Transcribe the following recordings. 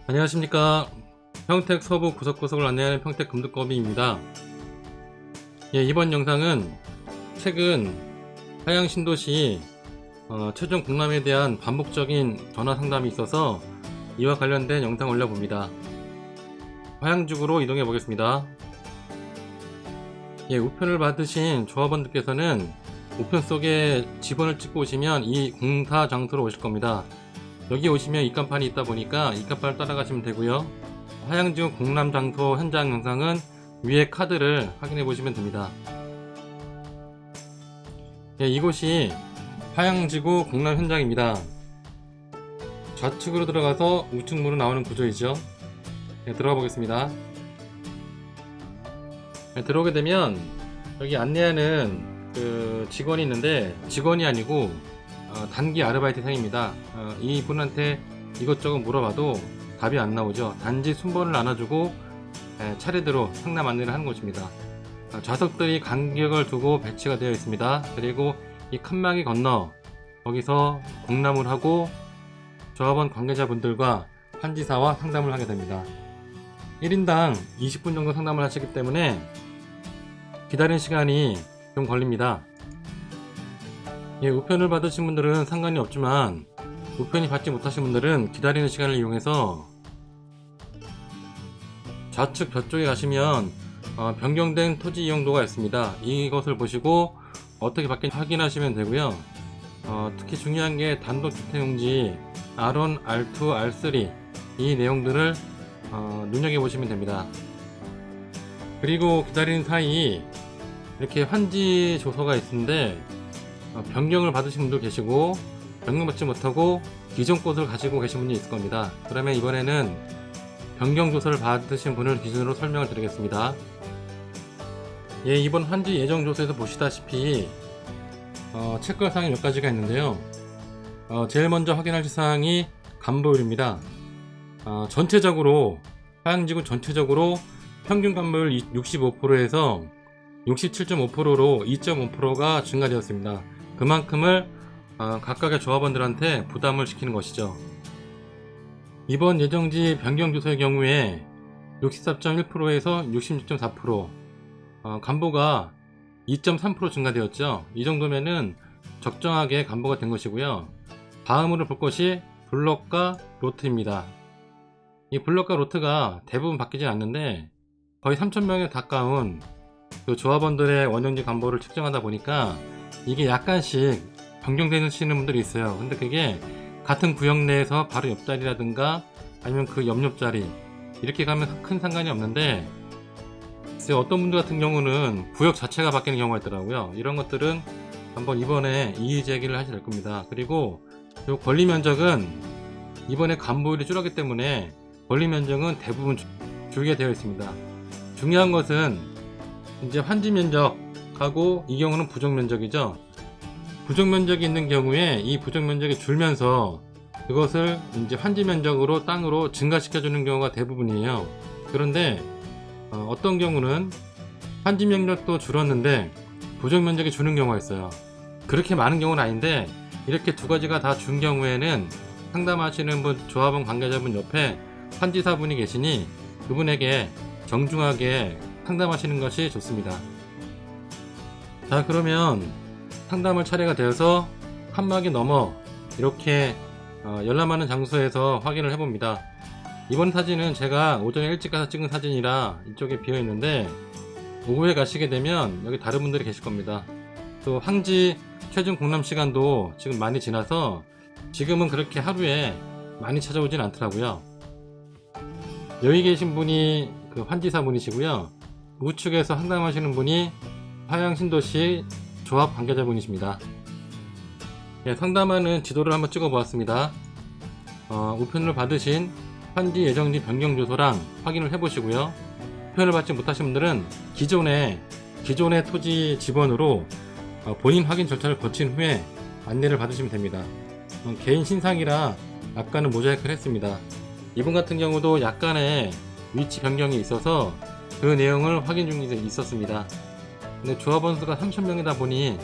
안녕하십니까. 평택 서부 구석구석을 안내하는 평택 금두꺼비입니다. 이번 영상은 최근 하양 신도시 최종 공람에 대한 반복적인 전화 상담이 있어서 이와 관련된 영상 올려봅니다. 하양직으로 이동해 보겠습니다. 우편을 받으신 조합원들께서는 우편 속에 지번을 찍고 오시면 이 공사 장소로 오실 겁니다. 여기 오시면 입간판이 있다 보니까 입간판을 따라가시면 되고요. 하양지구 공람 장소 현장 영상은 위에 카드를 확인해 보시면 됩니다. 이곳이 하양지구 공람 현장입니다. 좌측으로 들어가서 우측문으로 나오는 구조이죠. 들어가 보겠습니다. 들어오게 되면 여기 안내하는 그 직원이 있는데, 직원이 아니고 단기 아르바이트생입니다. 이분한테 이것저것 물어봐도 답이 안 나오죠. 단지 순번을 나눠주고 차례대로 상담 안내를 하는 곳입니다. 좌석들이 간격을 두고 배치가 되어 있습니다. 그리고 이 칸막이 건너 거기서 공람을 하고 조합원 관계자분들과 환지사와 상담을 하게 됩니다. 1인당 20분 정도 상담을 하시기 때문에 기다리는 시간이 좀 걸립니다. 우편을 받으신 분들은 상관이 없지만 우편이 받지 못하신 분들은 기다리는 시간을 이용해서 좌측 벽쪽에 가시면 변경된 토지 이용도가 있습니다. 이것을 보시고 어떻게 받겠는지 확인하시면 되고요. 특히 중요한 게 단독주택용지 R1, R2, R3 이 내용들을 눈여겨보시면 됩니다. 그리고 기다리는 사이 이렇게 환지 조서가 있는데 변경을 받으신 분도 계시고 변경받지 못하고 기존 곳을 가지고 계신 분이 있을 겁니다. 그러면 이번에는 변경 조서를 받으신 분을 기준으로 설명을 드리겠습니다. 이번 환지 예정 조서에서 보시다시피 체크할 사항이 몇 가지가 있는데요. 제일 먼저 확인하실 사항이 간보율입니다. 전체적으로 하양지구 전체적으로 평균 간보율 65%에서 67.5%로 2.5%가 증가되었습니다. 그만큼을 각각의 조합원들한테 부담을 시키는 것이죠. 이번 예정지 변경 조서의 경우에 64.1%에서 66.4%, 간보가 2.3% 증가되었죠. 이 정도면은 적정하게 간보가 된 것이고요. 다음으로 볼 것이 블럭과 로트입니다. 이 블럭과 로트가 대부분 바뀌진 않는데 거의 3,000명에 가까운 그 조합원들의 원형지 간보를 측정하다 보니까 이게 약간씩 변경되시는 분들이 있어요. 근데 그게 같은 구역 내에서 바로 옆자리라든가 아니면 그 옆자리 이렇게 가면 큰 상관이 없는데, 어떤 분들 같은 경우는 구역 자체가 바뀌는 경우가 있더라고요. 이런 것들은 한번 이번에 이의 제기를 하셔야 될 겁니다. 그리고 이 권리 면적은 이번에 간보율이 줄었기 때문에 권리 면적은 대부분 줄게 되어 있습니다. 중요한 것은 이제 환지 면적하고 이 경우는 부족 면적이죠. 부족 면적이 있는 경우에 이 부족 면적이 줄면서 그것을 이제 환지 면적으로 땅으로 증가시켜 주는 경우가 대부분이에요. 그런데 어떤 경우는 환지 면적도 줄었는데 부족 면적이 주는 경우가 있어요. 그렇게 많은 경우는 아닌데 이렇게 두 가지가 다 준 경우에는 상담하시는 분, 조합원 관계자분 옆에 환지사분이 계시니 그분에게 정중하게 상담하시는 것이 좋습니다. 자, 그러면 상담을 차례가 되어서 칸막이 넘어 이렇게 열람하는 장소에서 확인을 해봅니다. 이번 사진은 제가 오전에 일찍 가서 찍은 사진이라 이쪽에 비어 있는데 오후에 가시게 되면 여기 다른 분들이 계실 겁니다. 또 황지 최종 공람 시간도 지금 많이 지나서 지금은 그렇게 하루에 많이 찾아오진 않더라고요. 여기 계신 분이 그 환지사분이시고요. 우측에서 상담하시는 분이 하양신도시 조합 관계자분이십니다. 상담하는 지도를 한번 찍어 보았습니다. 우편을 받으신 환지 예정지 변경 조서랑 확인을 해 보시고요. 우편을 받지 못하신 분들은 기존의 토지 지번으로 본인 확인 절차를 거친 후에 안내를 받으시면 됩니다. 개인 신상이라 약간은 모자이크를 했습니다. 이분 같은 경우도 약간의 위치 변경이 있어서 그 내용을 확인 중에 있었습니다. 근데 조합원 수가 3,000명이다 보니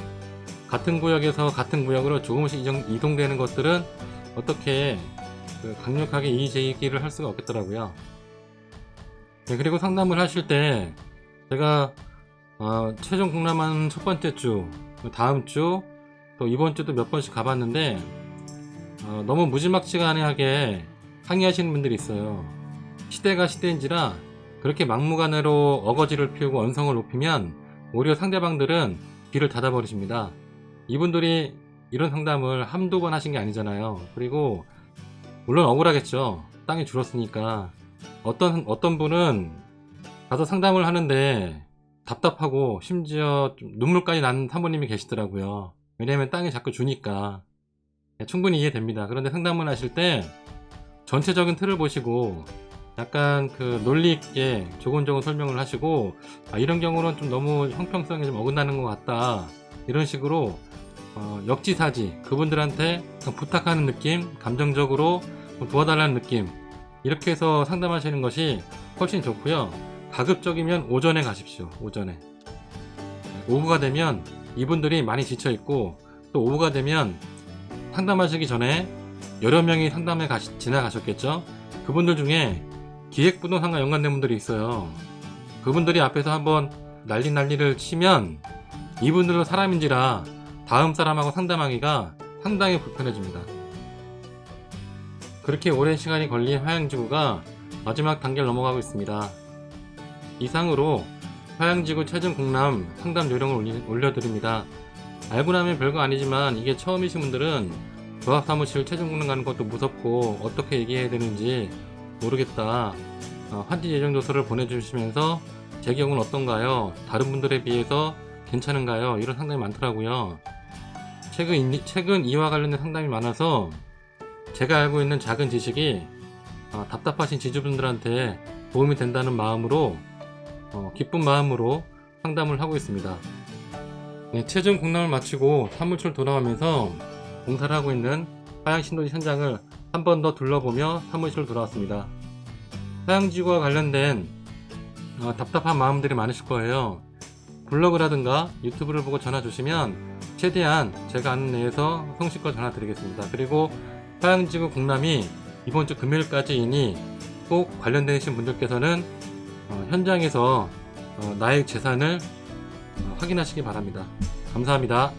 같은 구역에서 같은 구역으로 조금씩 이동되는 것들은 어떻게 강력하게 이의 제기를 할 수가 없겠더라고요. 네, 그리고 상담을 하실 때 제가 최종 공람한 첫 번째 주, 다음 주, 또 이번 주도 몇 번씩 가봤는데 너무 무지막지간하게 항의하시는 분들이 있어요. 시대가 시대인지라 그렇게 막무가내로 어거지를 피우고 언성을 높이면 오히려 상대방들은 귀를 닫아버리십니다. 이분들이 이런 상담을 한두 번 하신 게 아니잖아요. 그리고 물론 억울하겠죠. 땅이 줄었으니까. 어떤 분은 가서 상담을 하는데 답답하고 심지어 좀 눈물까지 나는 사모님이 계시더라고요. 왜냐면 땅이 자꾸 주니까. 충분히 이해됩니다. 그런데 상담을 하실 때 전체적인 틀을 보시고 약간 논리 있게 조곤조곤 설명을 하시고 이런 경우는 좀 너무 형평성에 좀 어긋나는 것 같다, 이런 식으로 역지사지 그분들한테 부탁하는 느낌, 감정적으로 도와달라는 느낌, 이렇게 해서 상담하시는 것이 훨씬 좋고요. 가급적이면 오전에 가십시오. 오전에. 오후가 되면 이분들이 많이 지쳐있고, 또 오후가 되면 상담하시기 전에 여러 명이 상담에 지나가셨겠죠. 그분들 중에 기획부동산과 연관된 분들이 있어요. 그분들이 앞에서 한번 난리를 치면 이분들도 사람인지라 다음 사람하고 상담하기가 상당히 불편해집니다. 그렇게 오랜 시간이 걸린 화양지구가 마지막 단계를 넘어가고 있습니다. 이상으로 화양지구 최종 공람 상담 요령을 올려드립니다. 알고 나면 별거 아니지만 이게 처음이신 분들은 조합사무실 최종 공람 가는 것도 무섭고 어떻게 얘기해야 되는지 모르겠다, 환지 예정 조서를 보내주시면서 제 경우는 어떤가요? 다른 분들에 비해서 괜찮은가요? 이런 상담이 많더라고요. 최근 이와 관련된 상담이 많아서 제가 알고 있는 작은 지식이 답답하신 지주분들한테 도움이 된다는 마음으로, 기쁜 마음으로 상담을 하고 있습니다. 네, 최종 공람을 마치고 사무실 돌아오면서 공사를 하고 있는 화양신도시 현장을 한 번 더 둘러보며 사무실로 돌아왔습니다. 화양지구와 관련된 답답한 마음들이 많으실 거예요. 블로그라든가 유튜브를 보고 전화 주시면 최대한 제가 아는 내에서 성실껏 전화 드리겠습니다. 그리고 화양지구 공람이 이번 주 금요일까지이니 꼭 관련되신 분들께서는 현장에서 나의 재산을 확인하시기 바랍니다. 감사합니다.